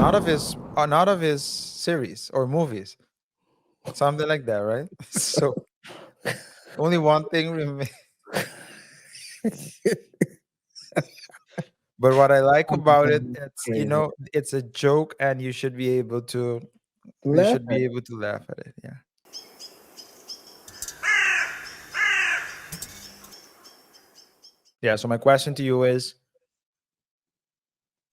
out of his series or movies, something like that, right? So only one thing remains. But what I like about it, it's Crazy. it's a joke, and you Laugh should at be able to laugh at it. Yeah. Yeah. So my question to you is,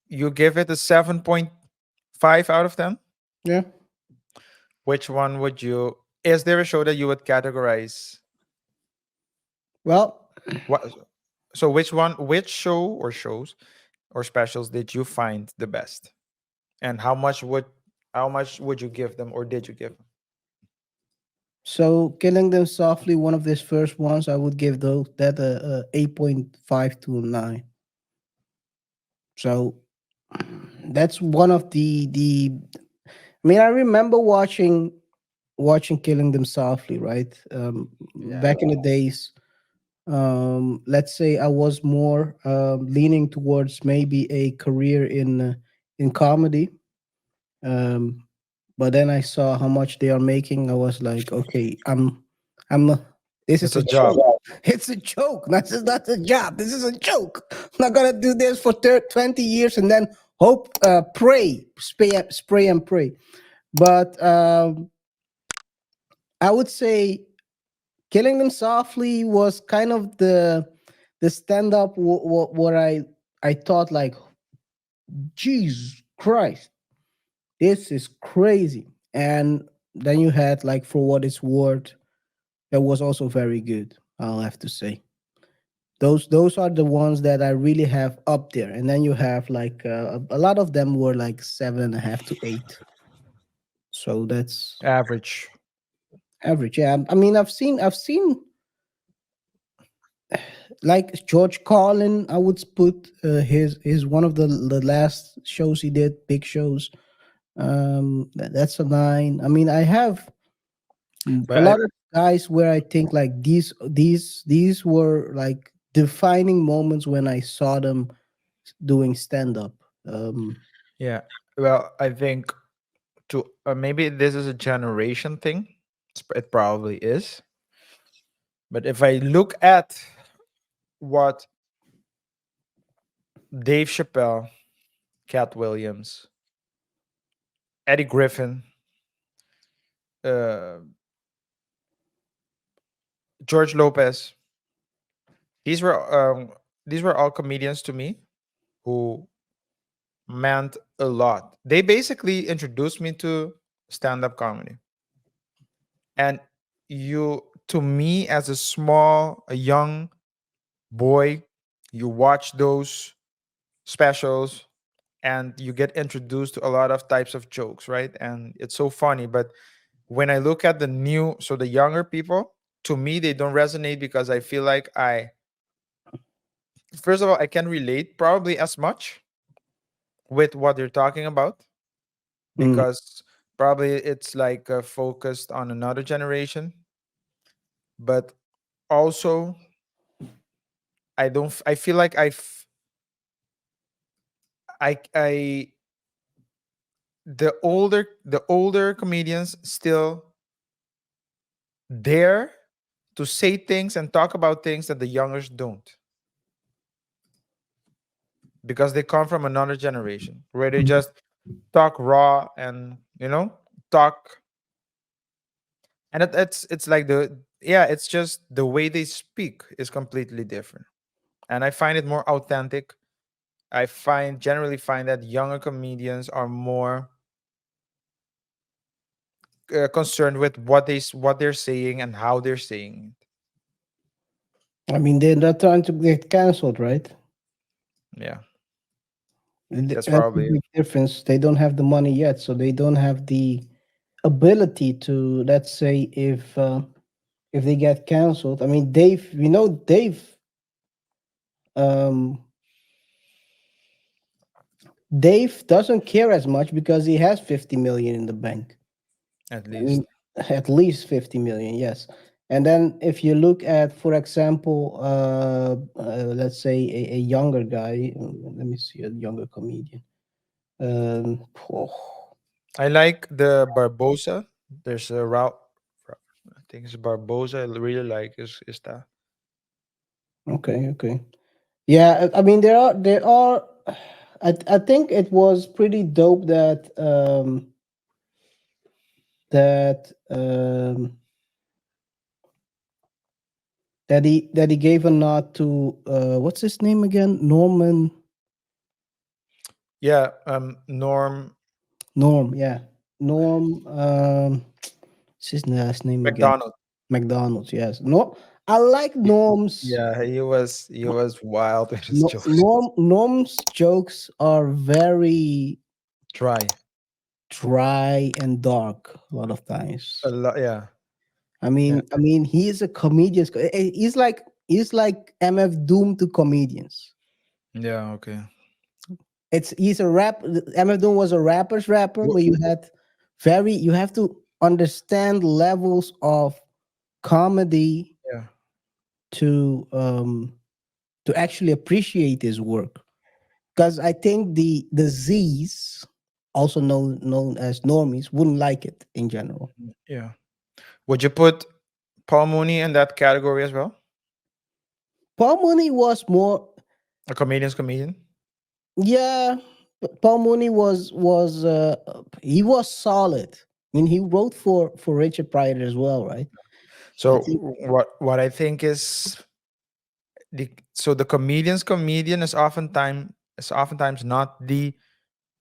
you give it a 7.5 out of 10. yeah. Which one would you? Is there a show that you would categorize? Well, What? So which one? Which show or shows or specials did you find the best? And how much would you give them, or did you give them? so killing them softly, one of these first ones, I would give those that a 8.5 to 9. So that's one of the. I mean, I remember watching Killing Them Softly, right? Yeah. Back in the days, let's say I was more leaning towards maybe a career in comedy. Um, but then I saw how much they are making. I was like, okay, I'm. This is It's a a job. joke. It's a joke. This is not a job. This is a joke. I'm not gonna do this for 20 years and then hope, pray, spray and pray. But I would say Killing Them Softly was kind of the stand up what I thought like, Jesus Christ, this is crazy. And then you had like For What It's Worth, that was also very good, I'll have to say. Those are the ones that I really have up there. And then you have like a lot of them were like 7.5 to 8. So that's Average. average. Yeah, I mean, I've seen like George Carlin. I would put his one of the last shows he did, big shows. That's a 9. I mean, I have But a lot of guys where I think like these were like defining moments when I saw them doing stand up. Um, yeah. Well, I think to maybe this is a generation thing. It probably is. But if I look at what Dave Chappelle, Cat Williams, Eddie Griffin, uh, George Lopez, these were all comedians to me who meant a lot. They basically introduced me to stand-up comedy. And to me, as a young boy, you watch those specials and you get introduced to a lot of types of jokes, right? And it's so funny. But when I look at the younger people, to me, they don't resonate because I feel like first of all, I can relate probably as much with what they're talking about, mm, because probably it's like focused on another generation. But also, I don't, I feel like I, the older comedians still dare to say things and talk about things that the youngers don't, because they come from another generation where they mm. just talk raw and talk. And it's like it's just the way they speak is completely different, and I find it more authentic. Generally find that younger comedians are more concerned with what they're saying and how they're saying I mean, they're not trying to get canceled, right? it. Yeah, that's That's the probably it. big difference. They don't have the money yet, so they don't have the ability to, let's say, if they get canceled. I mean, Dave, we know um Dave doesn't care as much because he has 50 million in the bank. At I mean, least. at least 50 million, yes. And then if you look at, for example, let's say a younger guy, let me see, a younger comedian. Oh, I like the Barbosa. There's a route. I think it's Barbosa. I really like is that. okay, okay. Yeah, I mean there are. I think it was pretty dope that that he gave a nod to what's his name again? Yeah. Norm Norm, yeah. Norm what's his last name again? McDonald. McDonald's, yes. No, I like Y- Norm's Yeah, he was wild with his no, jokes. Norm's jokes are very Try dry and dark a lot of a times. lot. Yeah. Yeah. I mean, he is a comedian. He's like MF Doom to comedians. Yeah. Okay. He's a rap. MF Doom was a rapper's rapper, Wh- but you have to understand levels of comedy Yeah. to actually appreciate his work. Because I think the Z's, also known as normies, wouldn't like it in general. Yeah. Would you put Paul Mooney in that category as well? Paul Mooney was more, A comedian's comedian. yeah. Paul Mooney was he was solid. I mean, he wrote for Richard Pryor as well, right? I So think. what I think is the comedian's comedian is oftentimes not the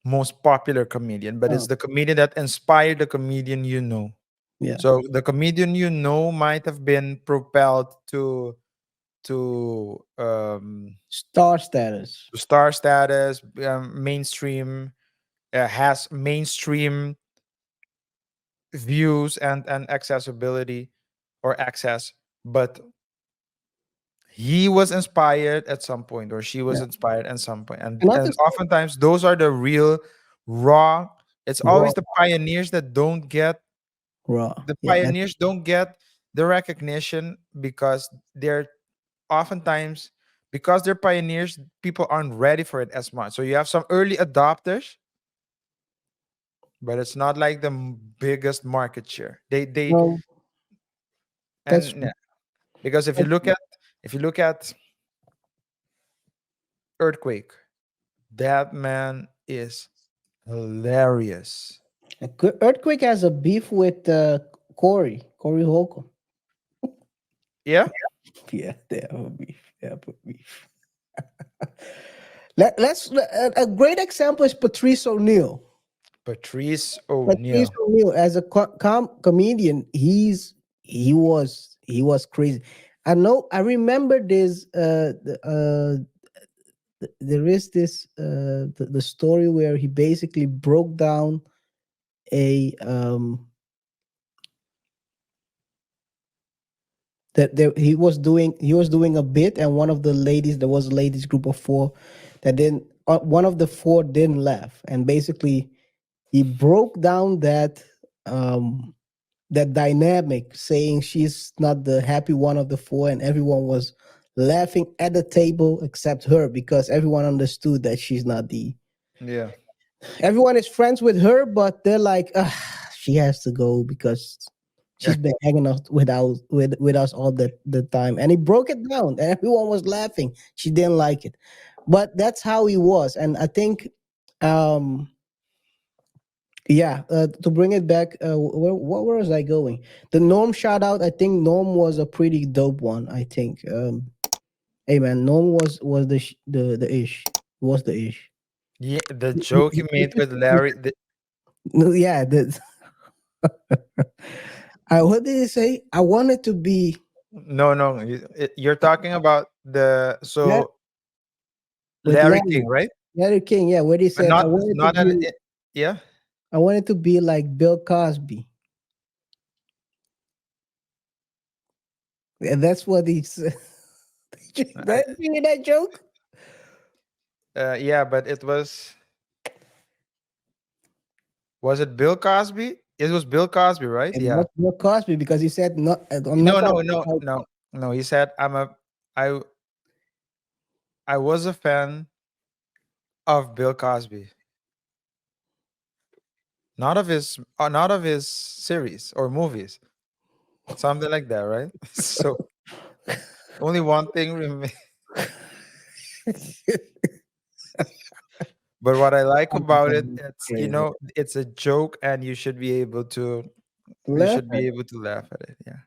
most popular comedian, but it's Oh, the comedian that inspired the comedian you know. yeah. So the comedian you know might have been propelled Star status. to star status, mainstream, has mainstream views and accessibility or access, but he was inspired at some point or she was Yeah. inspired at some point, and Another and oftentimes those are the real raw. It's raw always the pioneers that don't get raw. the Yeah. pioneers don't get the recognition because they're oftentimes because they're pioneers, people aren't ready for it as much. So you have some early adopters, but it's not like the biggest market share. They No, that's and yeah, because if you that's look at if you look at Earthquake, that man is hilarious. Earthquake has a beef with Corey Holcomb. Yeah, Yeah, they have a beef. They have a beef. A great example is Patrice O'Neill. Patrice Patrice O'Neill. O'Neill as a comedian, he was crazy. I remember this. There is this the story where he basically broke down a that there he was doing a bit, and one of the ladies, there was a ladies group of four that then one of the four didn't laugh, and basically he broke down that dynamic, saying she's not the happy one of the four, and everyone was laughing at the table except her, because everyone understood that she's not the Yeah, everyone is friends with her, but they're like, she has to go because yeah, she's been hanging out with us all the time. And he broke it down, and everyone was laughing. She didn't like it, but that's how he was. And I think, um, yeah, to bring it back, where was I going? The Norm shout out. I think Norm was a pretty dope one. I think. Hey man, Norm was the ish. Was the ish. yeah. The joke he made with Larry. No, yeah, what did he say? I wanted to be No, no, you're talking about the that with Larry Larry, King, right? Larry King. Yeah, where he But said, not not an yeah. I wanted to be like Bill Cosby, and that's what he said. I, That you hear that joke? yeah, but was it Bill Cosby? It was Bill Cosby, right? It Yeah. was Bill Cosby because he said, "No, I'm not No, gonna no, be no, like." no, no. He said, I I was a fan of Bill Cosby. not of his series or movies, something like that, right? So only one thing remains. But what I like about it, it's Crazy. it's a joke, and you should be able to Laugh at laugh at it. Yeah.